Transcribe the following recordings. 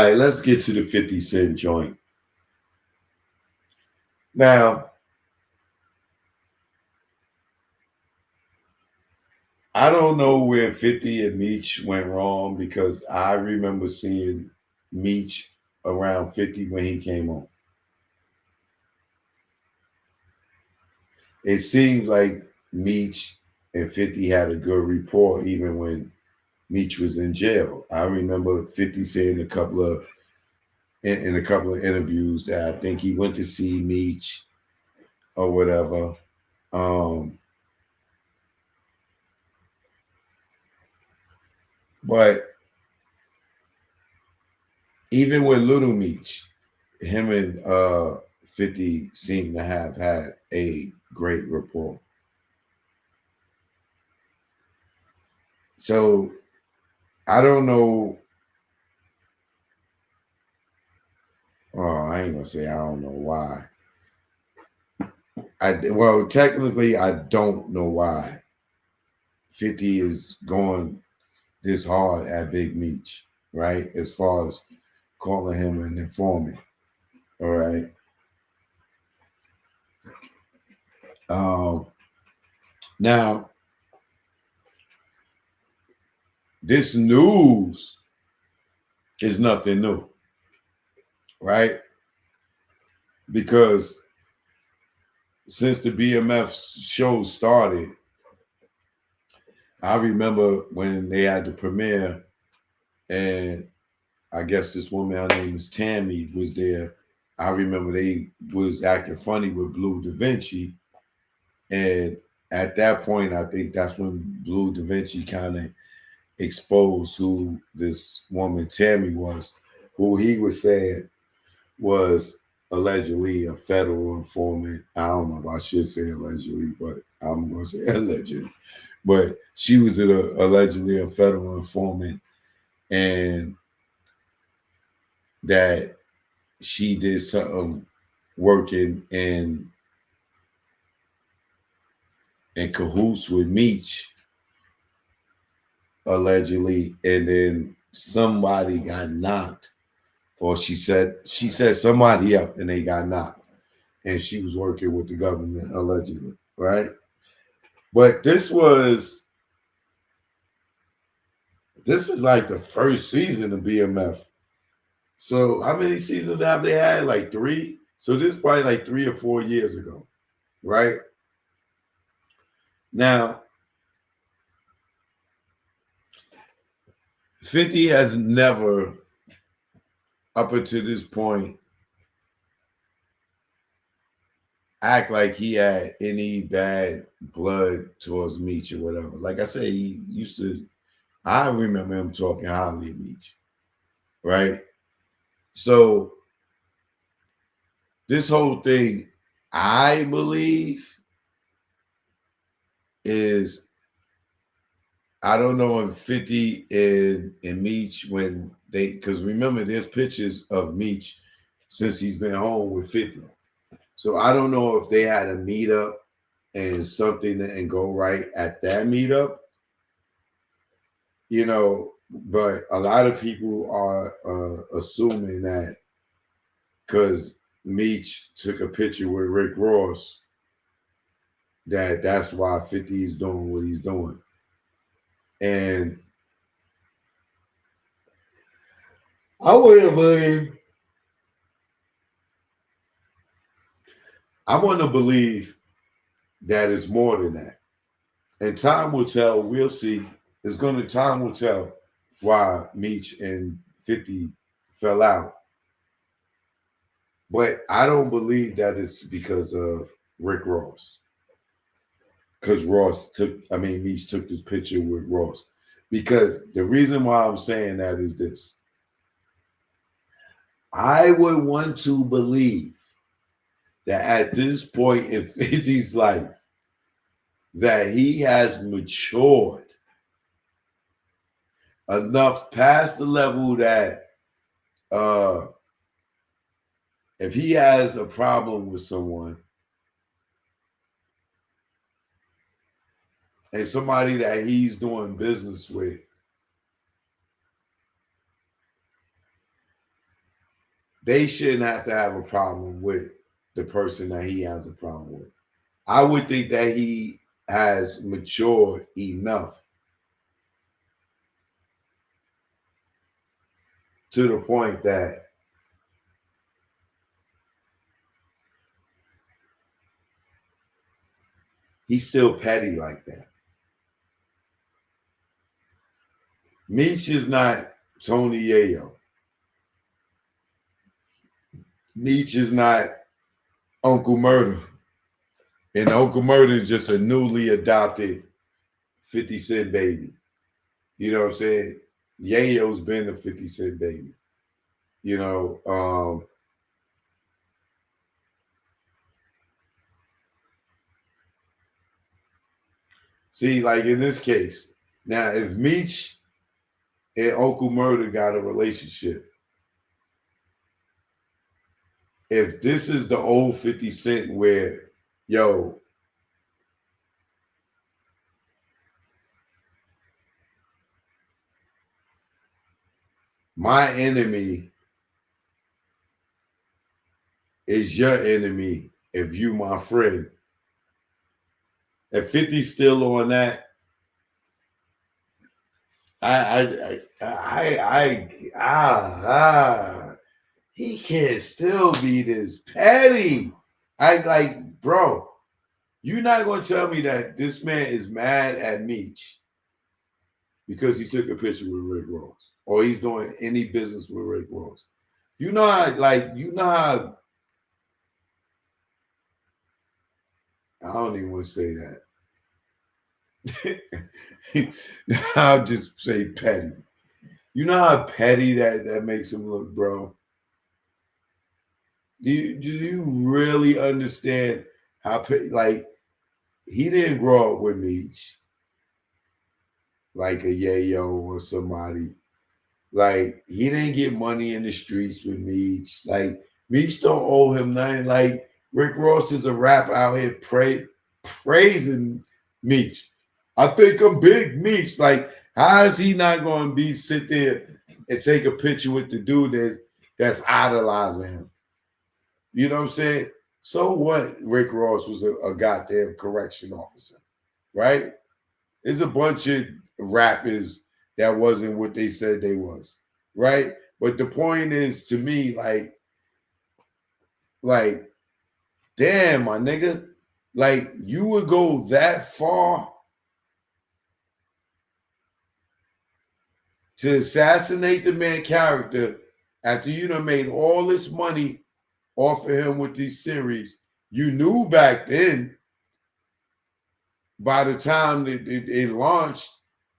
All right, let's get to the 50 Cent joint. Now, I don't know where 50 and Meech went wrong because I remember seeing Meech around 50 when he came on. It seems like Meech and 50 had a good rapport even when Meech was in jail. I remember 50 saying in a couple of interviews that I think he went to see Meech or whatever. Um, but even with Little Meech, him and 50 seem to have had a great rapport. So I don't know. Oh, I ain't gonna say I don't know why. Well, technically, I don't know why 50 is going this hard at Big Meech, right? As far as calling him an informant. All right. Um, Now, this news is nothing new, right? Because since the BMF show started, I remember when they had the premiere, and I guess this woman, her name is Tammy, was there. I remember they was acting funny with Blue Da Vinci, and at that point, I think that's when Blue Da Vinci kind of exposed who this woman Tammy was, who he was saying was allegedly a federal informant. I don't know if I should say allegedly, but I'm going to say allegedly. But she was allegedly a federal informant, and that she did something working in cahoots with Meech allegedly, and then somebody got knocked, or she said somebody up, and they got knocked, and she was working with the government allegedly, right? But this is like the first season of BMF. So how many seasons have they had? Like three. So this is probably like 3 or 4 years ago, right? Now 50 has never, up until this point, act like he had any bad blood towards Meech or whatever. Like I say, he used to. I remember him talking highly of Meech, right? So this whole thing, I believe, is I don't know if 50 and Meech when they because remember there's pictures of Meech since he's been home with 50. So I don't know if they had a meetup and something didn't go right at that meetup, but a lot of people are assuming that because Meech took a picture with Rick Ross, that's why 50 is doing what he's doing. And I wouldn't believe I want to believe that it's more than that. And time will tell. We'll see. Time will tell why Meech and 50 fell out. But I don't believe that it's because of Rick Ross. Because Meech took this picture with Ross. Because the reason why I'm saying that is this. I would want to believe that at this point in 50's life, that he has matured enough past the level that uh if he has a problem with someone and somebody that he's doing business with, they shouldn't have to have a problem with the person that he has a problem with. I would think that he has matured enough to the point that he's still petty like that. Meech is not Tony Yayo. Meech is not Uncle Murder. And Uncle Murder is just a newly adopted 50 Cent baby. You know what I'm saying? Yayo's been a 50 Cent baby. You know, see, like in this case, now if Meech and Uncle Murder got a relationship, if this is the old 50 Cent where, yo, my enemy is your enemy if you my friend. If 50's still on that, he can't still be this petty. I like, bro, you're not gonna tell me that this man is mad at Meech because he took a picture with Rick Ross or he's doing any business with Rick Ross. You know how, like, you know how, I don't even want to say that. I'll just say petty. You know how petty that makes him look, bro? Do you really understand how, like, he didn't grow up with Meech like a Yayo or somebody. Like, he didn't get money in the streets with Meech. Like, Meech don't owe him nothing. Like, Rick Ross is a rapper out here praising Meech. I think I'm Big Meech. Like, how is he not going to be sit there and take a picture with the dude that's idolizing him? You know what I'm saying? So what? Rick Ross was a goddamn correction officer, right? There's a bunch of rappers that wasn't what they said they was, right? But the point is, to me, like, damn, my nigga, like, you would go that far to assassinate the man character after you done made all this money off of him with these series. You knew back then, by the time it launched,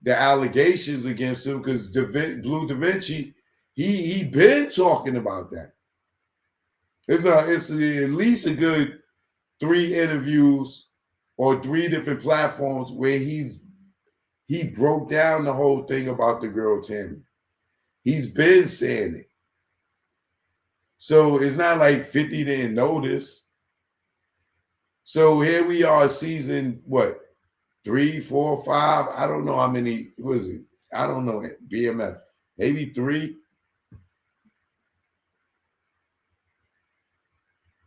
the allegations against him, because Blue Da Vinci, he been talking about that. It's at least a good 3 interviews or 3 different platforms where he broke down the whole thing about the girl Tammy. He's been saying it. So it's not like 50 didn't know this. So here we are, season what? 3, 4, 5. I don't know how many was it. I don't know it. BMF. Maybe 3.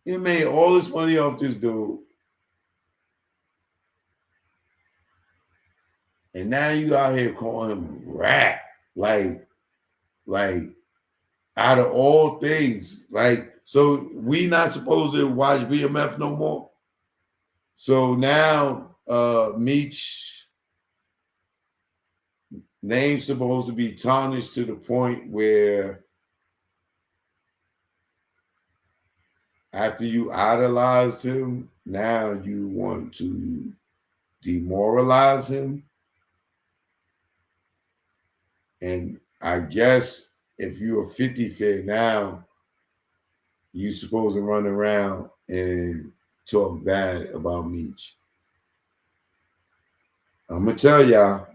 He made all this money off this dude. And now you out here calling him rat. Like out of all things. Like, so we not supposed to watch BMF no more. So now Meech name's supposed to be tarnished to the point where after you idolized him, now you want to demoralize him. And I guess if you're a 50 fan now, you're supposed to run around and talk bad about Meech. I'm going to tell y'all,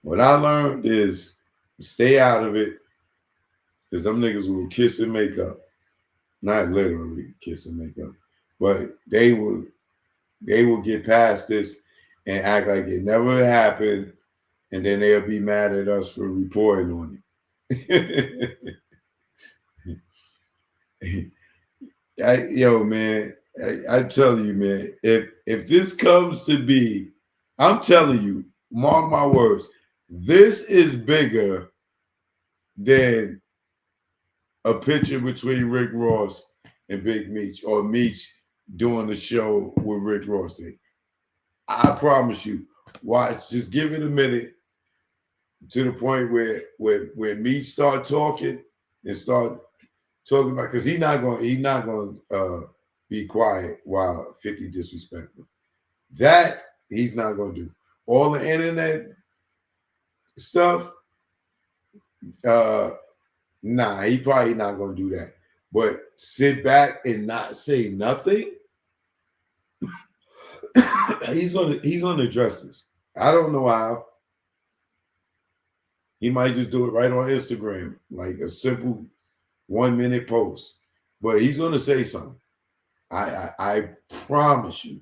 what I learned is stay out of it, because them niggas will kiss and make up. Not literally kiss and make up, but they will get past this and act like it never happened, and then they'll be mad at us for reporting on it. Yo, man, I tell you, man, if this comes to be, I'm telling you, mark my words, this is bigger than a picture between Rick Ross and Big Meech, or Meech doing the show with Rick Ross did. I promise you, watch, just give it a minute to the point where Meech start talking and start talking about, because he's not going to be quiet while 50 disrespectful. That he's not going to do. All the internet stuff, uh, nah, he probably not going to do that. But sit back and not say nothing, he's gonna address this. I don't know how. He might just do it right on Instagram, like a simple 1 minute post. But he's gonna say something. I promise you,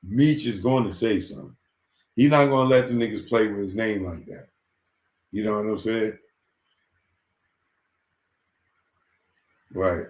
Meech is going to say something. He's not gonna let the niggas play with his name like that. You know what I'm saying? Right.